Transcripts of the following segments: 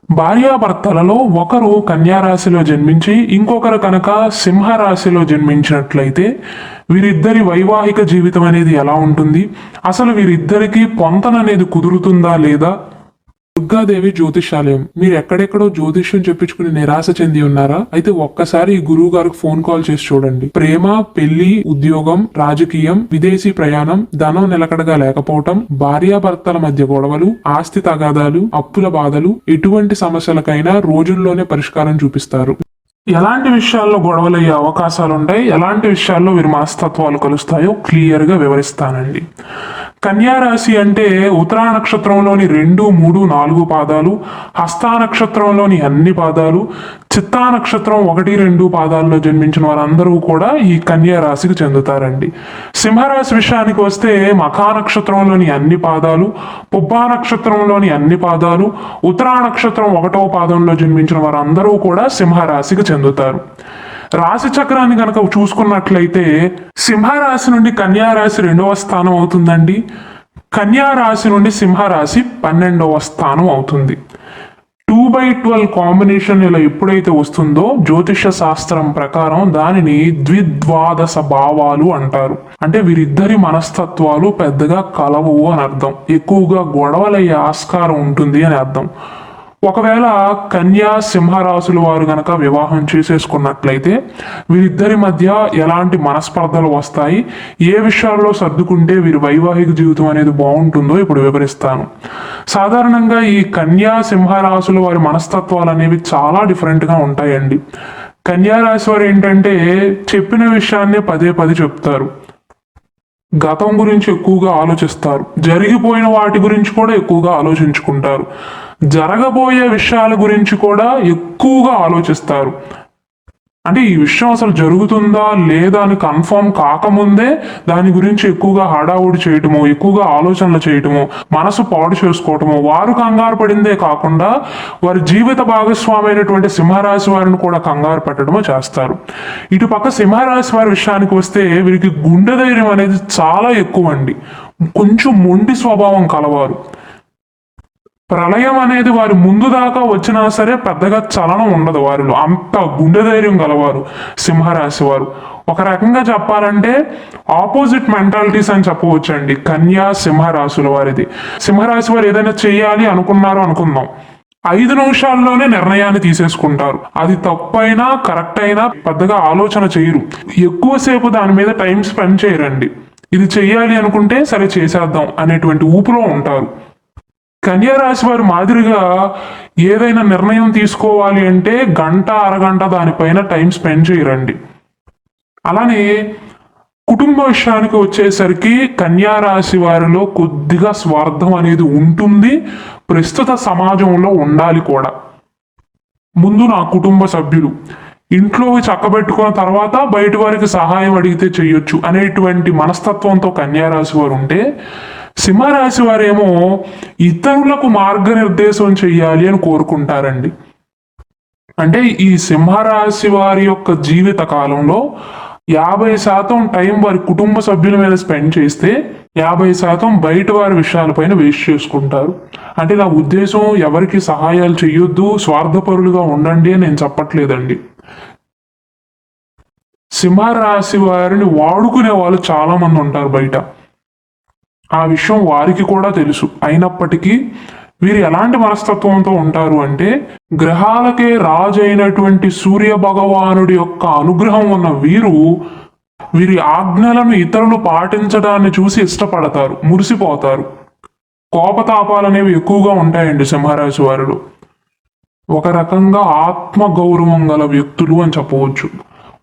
భార్యాభర్తలలో ఒకరు కన్యారాశిలో జన్మించి ఇంకొకరు కనుక సింహరాశిలో జన్మించినట్లయితే వీరిద్దరి వైవాహిక జీవితం అనేది ఎలా ఉంటుంది, అసలు వీరిద్దరికీ పొంతననేది కుదురుతుందా లేదా? దుర్గాదేవి జ్యోతిషాలయం. మీరు ఎక్కడెక్కడో జ్యోతిష్యం చెప్పించుకుని నిరాశ చెంది ఉన్నారా? అయితే ఒక్కసారి ఈ గురువు గారికి ఫోన్ కాల్ చేసి చూడండి. ప్రేమ, పెళ్లి, ఉద్యోగం, రాజకీయం, విదేశీ ప్రయాణం, ధనం నిలకడగా లేకపోవటం, భార్యాభర్తల మధ్య గొడవలు, ఆస్తి తగాదాలు, అప్పుల బాధలు, ఎటువంటి సమస్యలకైనా రోజుల్లోనే పరిష్కారం చూపిస్తారు. ఎలాంటి విషయాల్లో గొడవలయ్యే అవకాశాలు ఉంటాయి, ఎలాంటి విషయాల్లో వీరి మనస్తత్వాలు కలుస్తాయో క్లియర్ గా వివరిస్తానండి. కన్యా రాశి అంటే ఉత్తరా నక్షత్రంలోని 2, 3, 4 పాదాలు, హస్తా నక్షత్రంలోని అన్ని పాదాలు, చిత్తా నక్షత్రం 1, 2 పాదాల్లో జన్మించిన వారందరూ కూడా ఈ కన్యా రాశికి చెందుతారండి. సింహరాశి విషయానికి వస్తే మఖా నక్షత్రంలోని అన్ని పాదాలు, పుబ్బా నక్షత్రంలోని అన్ని పాదాలు, ఉత్తరా నక్షత్రం 1వ పాదంలో జన్మించిన వారందరూ కూడా సింహరాశికి చెందుతారు. రాశి చక్రాన్ని కనుక చూసుకున్నట్లయితే సింహరాశి నుండి కన్యా రాశి 2వ స్థానం అవుతుందండి. కన్యా రాశి నుండి సింహరాశి 12వ స్థానం అవుతుంది. 2/12 కాంబినేషన్ ఇలా ఎప్పుడైతే వస్తుందో జ్యోతిష శాస్త్రం ప్రకారం దానిని ద్విద్వాదశ భావాలు అంటారు. అంటే వీరిద్దరి మనస్తత్వాలు పెద్దగా కలవు అని అర్థం, ఎక్కువగా గొడవలయ్యే ఆస్కారం ఉంటుంది అని అర్థం. ఒకవేళ కన్యా సింహరాశుల వారు గనక వివాహం చేసేసుకున్నట్లయితే వీరిద్దరి మధ్య ఎలాంటి మనస్పర్ధలు వస్తాయి, ఏ విషయాల్లో సర్దుకుంటే వీరి వైవాహిక జీవితం అనేది బాగుంటుందో ఇప్పుడు వివరిస్తాను. సాధారణంగా ఈ కన్యా సింహరాశుల వారి మనస్తత్వాలు అనేవి చాలా డిఫరెంట్గా ఉంటాయండి. కన్యా రాశి వారు ఏంటంటే చెప్పిన విషయాన్ని పదే పదే చెప్తారు, గతం గురించి ఎక్కువగా ఆలోచిస్తారు, జరిగిపోయిన వాటి గురించి కూడా ఎక్కువగా ఆలోచించుకుంటారు, జరగబోయే విషయాల గురించి కూడా ఎక్కువగా ఆలోచిస్తారు. అంటే ఈ విషయం అసలు జరుగుతుందా లేదా అని కన్ఫర్మ్ కాకముందే దాని గురించి ఎక్కువగా హడావుడి చేయటము, ఎక్కువగా ఆలోచనలు చేయటము, మనసు పాడు చేసుకోవటము, వారు కంగారు పడిందే కాకుండా వారి జీవిత భాగస్వామి అయినటువంటి సింహరాశి వారిని కూడా కంగారు పెట్టడము చేస్తారు. ఇటుపక్క సింహరాశి వారి విషయానికి వస్తే వీరికి గుండె ధైర్యం అనేది చాలా ఎక్కువ అండి. కొంచెం మొండి స్వభావం కలవారు. ప్రళయం అనేది వారి ముందు దాకా వచ్చినా సరే పెద్దగా చలనం ఉండదు వారిలో, అంత గుండె ధైర్యం గలవారు సింహరాశి వారు. ఒక రకంగా చెప్పాలంటే ఆపోజిట్ మెంటాలిటీస్ అని చెప్పవచ్చు అండి కన్యా సింహరాశుల వారిది. సింహరాశి వారు ఏదైనా చేయాలి అనుకున్నారు అనుకుందాం, 5 నిమిషాల్లోనే నిర్ణయాన్ని తీసేసుకుంటారు. అది తప్పైనా కరెక్ట్ అయినా పెద్దగా ఆలోచన చేయరు, ఎక్కువసేపు దాని మీద టైం స్పెండ్ చేయరండి. ఇది చెయ్యాలి అనుకుంటే సరే చేసేద్దాం అనేటువంటి ఊపులో ఉంటారు. కన్యా రాశి వారి మాదిరిగా ఏదైనా నిర్ణయం తీసుకోవాలి అంటే గంట అరగంట దానిపైన టైం స్పెండ్ చేయరండి. అలానే కుటుంబ విషయానికి వచ్చేసరికి కన్యా రాశి వారిలో కొద్దిగా స్వార్థం అనేది ఉంటుంది, ప్రస్తుత సమాజంలో ఉండాలి కూడా. ముందు నా కుటుంబ సభ్యులు ఇంట్లో చక్కబెట్టుకున్న తర్వాత బయట వారికి సహాయం అడిగితే చెయ్యొచ్చు అనేటువంటి మనస్తత్వంతో కన్యా రాశి వారు ఉంటే, సింహరాశి వారేమో ఇతరులకు మార్గనిర్దేశం చెయ్యాలి అని కోరుకుంటారండి. అంటే ఈ సింహరాశి వారి యొక్క జీవిత కాలంలో 50% టైం వారి కుటుంబ సభ్యుల మీద స్పెండ్ చేస్తే 50% బయట వారి విషయాలపైన వేస్ట్ చేసుకుంటారు. అంటే నా ఉద్దేశం ఎవరికి సహాయాలు చెయ్యొద్దు, స్వార్థపరులుగా ఉండండి అని నేను చెప్పట్లేదండి. సింహరాశి వారిని వాడుకునే వాళ్ళు చాలా మంది ఉంటారు బయట, ఆ విషయం వారికి కూడా తెలుసు. అయినప్పటికీ వీరు ఎలాంటి మనస్తత్వంతో ఉంటారు అంటే గ్రహాలకే రాజు అయినటువంటి సూర్య భగవానుడి యొక్క అనుగ్రహం ఉన్న వీరి ఆజ్ఞలను ఇతరులు పాటించడాన్ని చూసి ఇష్టపడతారు, మురిసిపోతారు. కోపతాపాలు అనేవి ఎక్కువగా ఉంటాయండి సింహరాశి వారిలో. ఒక రకంగా ఆత్మ గౌరవం గల వ్యక్తులు అని చెప్పవచ్చు.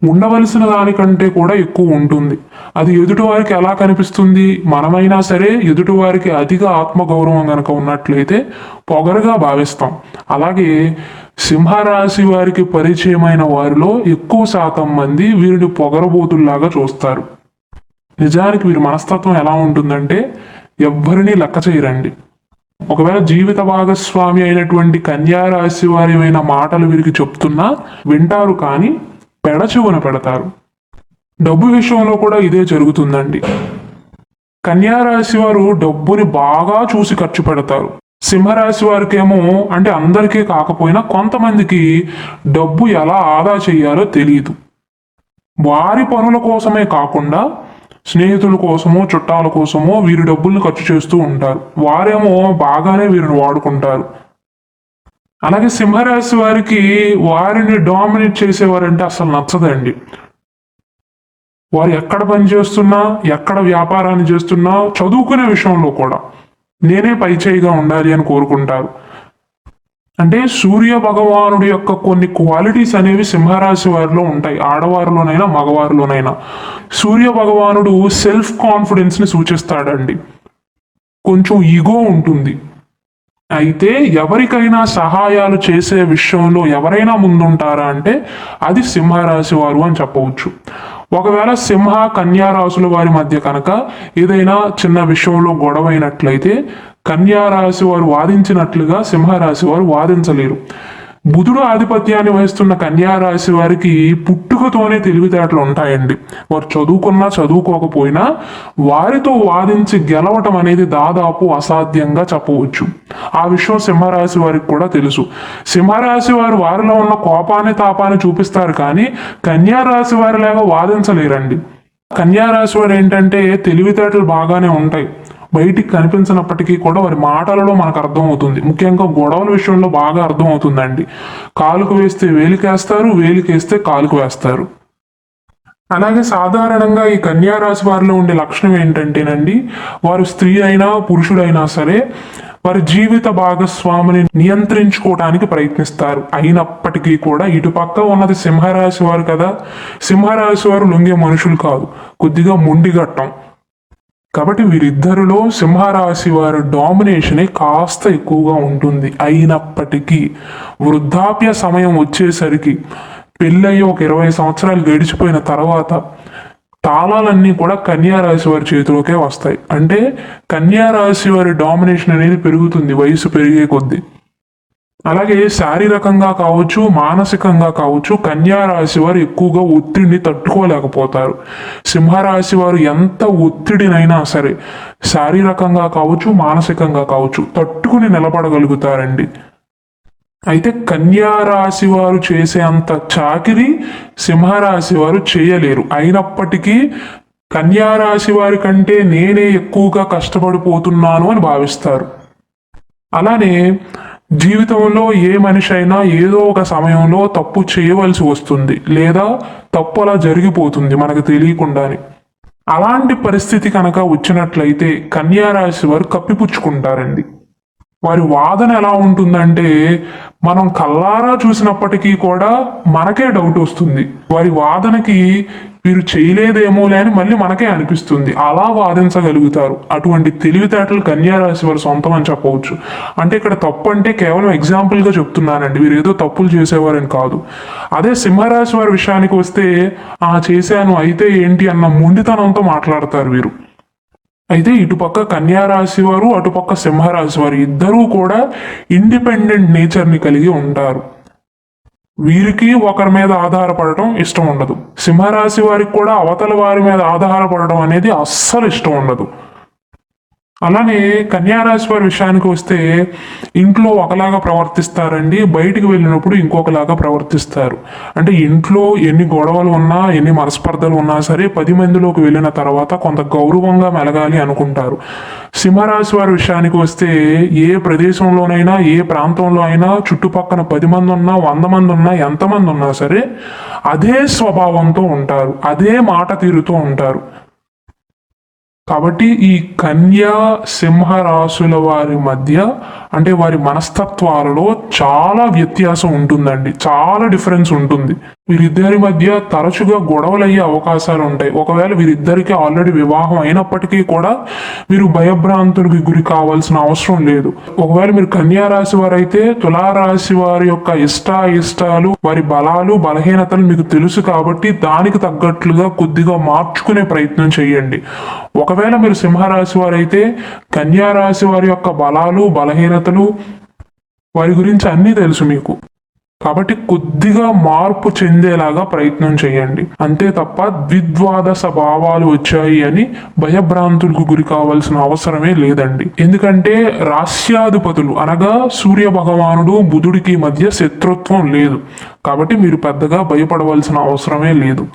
ఉండవలసిన దానికంటే కూడా ఎక్కువ ఉంటుంది. అది ఎదుటివారికి ఎలా కనిపిస్తుంది, మనమైనా సరే ఎదుటివారికి అధిక ఆత్మగౌరవం గనక ఉన్నట్లయితే పొగరుగా భావిస్తాం. అలాగే సింహరాశి వారికి పరిచయమైన వారిలో ఎక్కువ శాతం మంది వీరిని పొగరబోతుల్లాగా చూస్తారు. నిజానికి వీరి మనస్తత్వం ఎలా ఉంటుందంటే ఎవ్వరినీ లెక్క చేయరండి. ఒకవేళ జీవిత భాగస్వామి అయినటువంటి కన్యా రాశి వారి మాటలు వీరికి చెప్తున్నా వింటారు, కానీ పెడచెవున పెడతారు. డబ్బు విషయంలో కూడా ఇదే జరుగుతుందండి. కన్యా రాశి వారు డబ్బుని బాగా చూసి ఖర్చు పెడతారు. సింహరాశి వారికేమో అంటే అందరికీ కాకపోయినా కొంతమందికి డబ్బు ఎలా ఆదా చేయాలో తెలియదు. వారి పనుల కోసమే కాకుండా స్నేహితుల కోసమో చుట్టాల కోసమో వీరి డబ్బుల్ని ఖర్చు చేస్తూ ఉంటారు. వారేమో బాగానే వీరిని వాడుకుంటారు. అలాగే సింహరాశి వారికి వారిని డామినేట్ చేసేవారంటే అసలు నచ్చదండి. వారు ఎక్కడ పని చేస్తున్నా, ఎక్కడ వ్యాపారాన్ని చేస్తున్నా, చదువుకునే విషయంలో కూడా నేనే పైచేయిగా ఉండాలి అని కోరుకుంటారు. అంటే సూర్య భగవానుడి యొక్క కొన్ని క్వాలిటీస్ అనేవి సింహరాశి వారిలో ఉంటాయి, ఆడవారిలోనైనా మగవారిలోనైనా. సూర్య భగవానుడు సెల్ఫ్ కాన్ఫిడెన్స్ని సూచిస్తాడండి. కొంచెం ఈగో ఉంటుంది. అయితే ఎవరికైనా సహాయాలు చేసే విషయంలో ఎవరైనా ముందుంటారా అంటే అది సింహరాశి వారు అని చెప్పవచ్చు. ఒకవేళ సింహ కన్యా రాశుల వారి మధ్య కనుక ఏదైనా చిన్న విషయంలో గొడవైనట్లయితే కన్యా రాశి వారు వాదించినట్లుగా సింహరాశి వారు వాదించలేరు. బుధుడు ఆధిపత్యాన్ని వహిస్తున్న కన్యా రాశి వారికి పుట్టుకతోనే తెలివితేటలు ఉంటాయండి. వారు చదువుకున్నా చదువుకోకపోయినా వారితో వాదించి గెలవటం అనేది దాదాపు అసాధ్యంగా చెప్పవచ్చు. ఆ విషయం సింహరాశి వారికి కూడా తెలుసు. సింహరాశి వారు వారిలో ఉన్న కోపాన్ని తాపాన్ని చూపిస్తారు, కానీ కన్యా రాశి వారిలాగా వాదించలేరండి. కన్యా రాశి వారు ఏంటంటే తెలివితేటలు బాగానే ఉంటాయి, బయటికి కనిపించినప్పటికీ కూడా వారి మాటలలో మనకు అర్థమవుతుంది. ముఖ్యంగా గొడవల విషయంలో బాగా అర్థమవుతుందండి. కాలుకు వేస్తే వేలికేస్తారు, వేలికేస్తే కాలుకు వేస్తారు. అలాగే సాధారణంగా ఈ కన్యా రాశి వారిలో ఉండే లక్షణం ఏంటంటేనండి, వారు స్త్రీ అయినా పురుషుడైనా సరే వారి జీవిత భాగస్వామిని నియంత్రించుకోవడానికి ప్రయత్నిస్తారు. అయినప్పటికీ కూడా ఇటుపక్క ఉన్నది సింహరాశి వారు కదా, సింహరాశి వారు లొంగే మనుషులు కాదు, కొద్దిగా మొండిగట్టం. కాబట్టి వీరిద్దరిలో సింహరాశి వారి డామినేషనే కాస్త ఎక్కువగా ఉంటుంది. అయినప్పటికీ వృద్ధాప్య సమయం వచ్చేసరికి పెళ్ళయి ఒక 20 సంవత్సరాలు గడిచిపోయిన తర్వాత తాళాలన్నీ కూడా కన్యా రాశి వారి చేతిలోకే వస్తాయి. అంటే కన్యా రాశి వారి డామినేషన్ అనేది పెరుగుతుంది వయసు పెరిగే కొద్దీ. అలాగే శారీరకంగా కావచ్చు, మానసికంగా కావచ్చు, కన్యా రాశి వారు ఎక్కువగా ఒత్తిడిని తట్టుకోలేకపోతారు. సింహరాశి వారు ఎంత ఒత్తిడినైనా సరే శారీరకంగా కావచ్చు, మానసికంగా కావచ్చు తట్టుకుని నిలబడగలుగుతారండి. అయితే కన్యా రాశి వారు చేసే అంత చాకిరి సింహరాశి వారు చేయలేరు. అయినప్పటికీ కన్యా రాశి వారి కంటే నేనే ఎక్కువగా కష్టపడిపోతున్నాను అని భావిస్తారు. అలానే జీవితంలో ఏ మనిషి అయినా ఏదో ఒక సమయంలో తప్పు చేయవలసి వస్తుంది, లేదా తప్పు అలా జరిగిపోతుంది మనకు తెలియకుండానే. అలాంటి పరిస్థితి కనుక వచ్చినట్లయితే కన్యా రాశి వారు కప్పిపుచ్చుకుంటారండి. వారి వాదన ఎలా ఉంటుందంటే మనం కల్లారా చూసినప్పటికీ కూడా మనకే డౌట్ వస్తుంది. వారి వాదనకి వీరు చేయలేదేమోలే అని మళ్ళీ మనకే అనిపిస్తుంది. అలా వాదించగలుగుతారు. అటువంటి తెలివితేటలు కన్యా రాశి వారు సొంతం అని చెప్పవచ్చు. అంటే ఇక్కడ తప్పు అంటే కేవలం ఎగ్జాంపుల్గా చెప్తున్నానండి, వీరు ఏదో తప్పులు చేసేవారని కాదు. అదే సింహరాశి వారి విషయానికి వస్తే చేశాను అయితే ఏంటి అన్న మొండితనంతో మాట్లాడతారు వీరు. అయితే ఇటుపక్క కన్యా రాశి వారు, అటుపక్క సింహరాశి వారు ఇద్దరూ కూడా ఇండిపెండెంట్ నేచర్ని కలిగి ఉంటారు. వీరికి ఒకరి మీద ఆధారపడటం ఇష్టం ఉండదు. సింహరాశి వారికి కూడా అవతల వారి మీద ఆధారపడడం అనేది అస్సలు ఇష్టం ఉండదు. అలానే కన్యారాశి వారి విషయానికి వస్తే ఇంట్లో ఒకలాగా ప్రవర్తిస్తారండి, బయటికి వెళ్ళినప్పుడు ఇంకొకలాగా ప్రవర్తిస్తారు. అంటే ఇంట్లో ఎన్ని గొడవలు ఉన్నా, ఎన్ని మనస్పర్ధలు ఉన్నా సరే 10 మందిలోకి వెళ్ళిన తర్వాత కొంత గౌరవంగా మెలగాలి అనుకుంటారు. సింహరాశి వారి విషయానికి వస్తే ఏ ప్రదేశంలోనైనా, ఏ ప్రాంతంలో అయినా చుట్టుపక్కన 10 మంది ఉన్నా, 100 మంది ఉన్నా, ఎంతమంది ఉన్నా సరే అదే స్వభావంతో ఉంటారు, అదే మాట తీరుతో ఉంటారు. కాబట్టి ఈ కన్యా సింహ రాశుల వారి మధ్య అంటే వారి మనస్తత్వాలలో చాలా వ్యత్యాసం ఉంటుందండి, చాలా డిఫరెన్స్ ఉంటుంది. వీరిద్దరి మధ్య తరచుగా గొడవలు అయ్యే అవకాశాలు ఉంటాయి. ఒకవేళ వీరిద్దరికి ఆల్రెడీ వివాహం అయినప్పటికీ కూడా వీరు భయభ్రాంతులకి గురి కావాల్సిన అవసరం లేదు. ఒకవేళ మీరు కన్యా రాశి వారు అయితే తులారాశి వారి యొక్క ఇష్టాలు, వారి బలాలు బలహీనతలు మీకు తెలుసు కాబట్టి దానికి తగ్గట్లుగా కొద్దిగా మార్చుకునే ప్రయత్నం చేయండి. ఒకవేళ మీరు సింహరాశి వారైతే కన్యా రాశి వారి యొక్క బలాలు బలహీనతలు వారి గురించి అన్నీ తెలుసు మీకు. కాబట్టి కొద్దిగా మార్పు చెందేలాగా ప్రయత్నం చేయండి. అంతే తప్ప ద్విద్వాదశ భావాలు వచ్చాయి అని భయభ్రాంతులకు గురి కావాల్సిన అవసరమే లేదండి. ఎందుకంటే రాస్యాధిపతులు అనగా సూర్య భగవానుడు బుధుడికి మధ్య శత్రుత్వం లేదు. కాబట్టి మీరు పెద్దగా భయపడవలసిన అవసరమే లేదు.